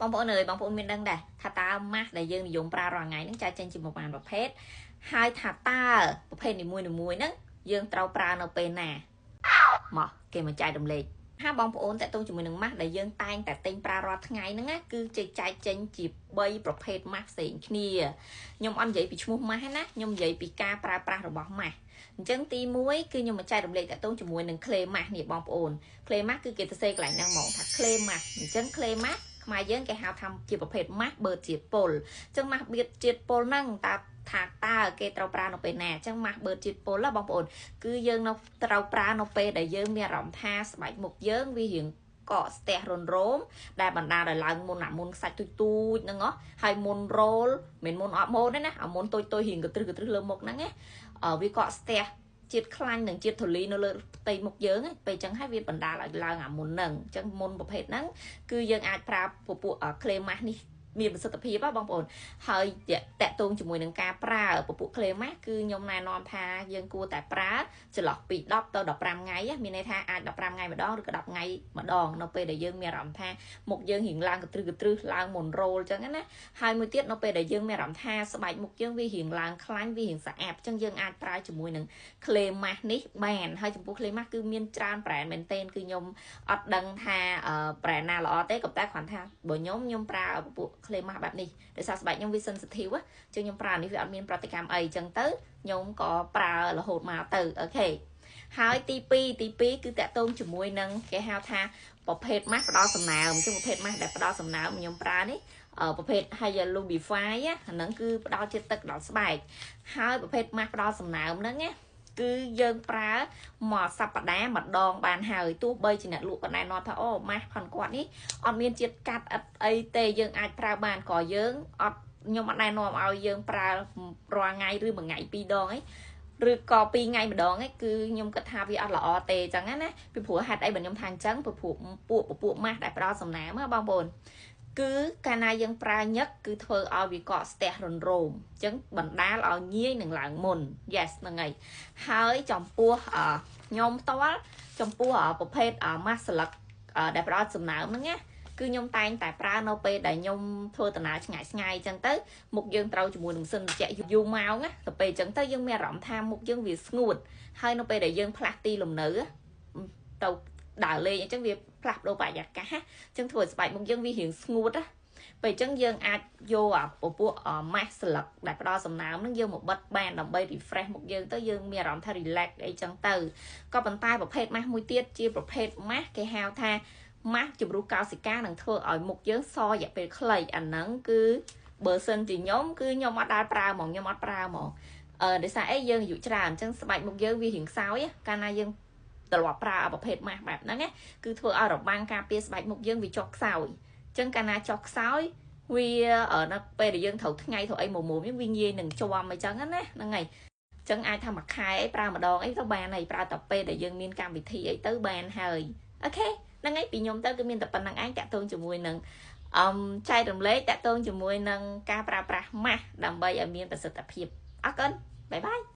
បងប្អូនអើយបងប្អូនមានដឹងដែរថាតើម៉ាស់ដែលយើងនិយមប្រើរាល់ថ្ងៃហ្នឹងចែកចេញជាប្រមាណប្រភេទហើយថាតើប្រភេទនីមួយៗហ្នឹងយើងត្រូវប្រើនៅពេលណាមកគេមកចែករំលែកថាបងប្អូនតើតើជាមួយនឹងម៉ាស់ដែលយើងតែងតែទិញប្រើរាល់ថ្ងៃហ្នឹងណាគឺចែកចេញជា3ប្រភេទម៉ាស់ផ្សេងគ្នាខ្ញុំអត់និយាយពីឈ្មោះម៉ាស់ណាខ្ញុំនិយាយពីការប្រើប្រាស់របស់ម៉ាស់អញ្ចឹងទី1គឺខ្ញុំមកចែករំលែកតើតើជាមួយនឹង clay mask នេះបងប្អូន clay mask គឺគេសរសេរកន្លែងហ្នឹងហ្មងថា clay mask អញ្ចឹង clay mask ខ្មែរយើងគេហៅថាជាប្រភេទម៉ាស់បឺតជាតិពុលអញ្ចឹងម៉ាស់បឺតជាតិពុលហ្នឹងតើគេត្រូវប្រើនៅពេលណាអញ្ចឹងម៉ាស់បឺតជាតិពុលបងប្អូនគឺយើងនៅត្រូវប្រើនៅពេលដែលយើងមានអារម្មណ៍ថាស្បែកមុខយើងវារៀងកកស្ទះរុនរោមដែលបណ្ដាលឲ្យឡើងមុនអាមុនខ្សាច់ទូចហ្នឹងហើយមុនរ៉ូលមិនមុនអត់មុនទេណាអាមុនតូចហ៊ៀងកត្រឹសលើមុខហ្នឹងណាវាកកស្ទះជាតិខ្លាញ់និងជាតិធូលីនៅលើផ្ទៃមុខយើងពេលអញ្ចឹងហើយវាបណ្ដាលឲ្យឡើងអាមុនហ្នឹងអញ្ចឹងមុនប្រភេទហ្នឹងគឺយើងអាចប្រើពពួកclay mask នេះមានប្រសិទ្ធភាពបងប្អូនហើយតកតងជាមួយនឹងការប្រើពពួក clay mask គឺខ្ញុំណែនាំថាយើងគួរតែប្រើចន្លោះពី10ទៅ15ថ្ងៃមានន័យថាអាច15ថ្ងៃម្ដងឬក៏10ថ្ងៃម្ដងនៅពេលដែលយើងមានអារម្មណ៍ថាមុខយើងរៀងឡើងកត្រឹសឡើងមុនរ៉ូលអញ្ចឹងណាហើយមួយទៀតនៅពេលដែលយើងមានអារម្មណ៍ថាស្បែកមុខយើងវារៀងឡើងខ្លាញ់វារៀងស្អាតអញ្ចឹងយើងអាចប្រើជាមួយនឹង clay mask នេះបានហើយចំពោះ clay mask គឺមានច្រើន brand មែនទែនគឺខ្ញុំអត់ដឹងថា brand ណាល្អទេក៏តែគ្រាន់ថាបើខ្ញុំប្រើពួក clay mask បែបនេះដោយសារស្បែកខ្ញុំវា sensitive អញ្ចឹងខ្ញុំប្រើនេះវាអត់មានប្រតិកម្មអីអញ្ចឹងទៅខ្ញុំក៏ប្រើរហូតមកទៅអូខេហើយទី2គឺតកតងជាមួយនឹងគេហៅថាប្រភេទ mask ផ្ដល់សំណើមអញ្ចឹងប្រភេទ mask ដែលផ្ដល់សំណើមខ្ញុំប្រើនេះប្រភេទ Hyalurify អាហ្នឹងគឺផ្ដល់ជាតិទឹកដល់ស្បែកហើយប្រភេទ mask ផ្ដល់សំណើមហ្នឹងណាគឺយើងប្រើមួយសប្តាហ៍ម្ដងបានហើយទោះបីជាអ្នកលក់ក៏ណែនាំថាអូម៉ាស់ផាន់គាត់នេះអត់មានជាតិកាត់អីទេយើងអាចប្រើបានក៏យើងអត់ខ្ញុំអត់ណែនាំឲ្យយើងប្រើរាល់ថ្ងៃឬមួយថ្ងៃ2ដងឬក៏2ថ្ងៃម្ដងគឺខ្ញុំគិតថាវាអត់ល្អទេអញ្ចឹងណាពីព្រោះហេតុអីបើខ្ញុំថាអញ្ចឹងពួកម៉ាស់ដែលផ្ដល់សំណើមបងប្អូនគឺកាលណាយើងប្រើញឹកគឺធ្វើឲ្យវាកកស្ទះរុនរោមអញ្ចឹងបណ្ដាលឲ្យងាយនឹងឡើងមុន yes ហ្នឹងហើយចំពោះខ្ញុំផ្ទាល់ចំពោះប្រភេទម៉ាស់ស្លឹកដែលផ្ដល់សំណើមហ្នឹងណាគឺខ្ញុំតែងតែប្រើនៅពេលដែលខ្ញុំធ្វើដំណើរឆ្ងាយអញ្ចឹងទៅមុខយើងត្រូវជាមួយនឹងសិនត្រជាក់យូរម៉ោងណាទៅពេលអញ្ចឹងទៅយើងមានអារម្មណ៍ថាមុខយើងវាស្ងួតហើយនៅពេលដែលយើងផ្លាស់ទីលំនៅទៅដើរលេងអញ្ចឹងវាផ្លាស់ប្ដូរបរិយាកាសអញ្ចឹងធ្វើឲ្យស្បែកមុខយើងវារៀងស្ងួតណាពេលអញ្ចឹងយើងអាចយកពពួកម៉ាស់ស្លឹកដែលផ្ដល់សំណើមហ្នឹងយើងមកបិទបានដើម្បី refresh មុខយើងទៅយើងមានអារម្មណ៍ថា relax អីចឹងទៅក៏ប៉ុន្តែប្រភេទម៉ាស់មួយទៀតជាប្រភេទម៉ាស់គេហៅថាម៉ាស់ជំរុះកោសិកានឹងធ្វើឲ្យមុខយើងសរយៈពេលខ្លីអាហ្នឹងគឺបើសិនជាខ្ញុំគឺខ្ញុំអត់ដែលប្រើហ្មងខ្ញុំអត់ប្រើហ្មងដោយសារអីយើងអាយុច្រើនអញ្ចឹងស្បែកមុខយើងវារៀងខ្សោយកាលណាយើងត្រឡប់ប្រើប្រភេទម៉ាស់បែបហ្នឹងគឺធ្វើឲ្យរបាំងការពារស្បែកមុខយើងវាចុះខ្សោយអញ្ចឹងកាលណាចុះខ្សោយវានៅពេលដែលយើងត្រូវថ្ងៃត្រូវអីមុំវាងាយនឹងជាប់អញ្ចឹងណាហ្នឹងហើយអញ្ចឹងអាចថាមួយខែប្រើម្ដងអីទៅបានហើយប្រើតែពេលដែលយើងមានកម្មវិធីអីទៅបានហើយអូខេហ្នឹងហើយពីខ្ញុំទៅគឺមានតែប៉ុណ្្នឹងឯងតាក់ទងជាមួយនឹងចែករំលែកតាក់ទងជាមួយនឹងការប្រើប្រាស់ម៉ាស់ដើម្បីឲ្យមានប្រសិទ្ធភាពអរគុណបាយបាយ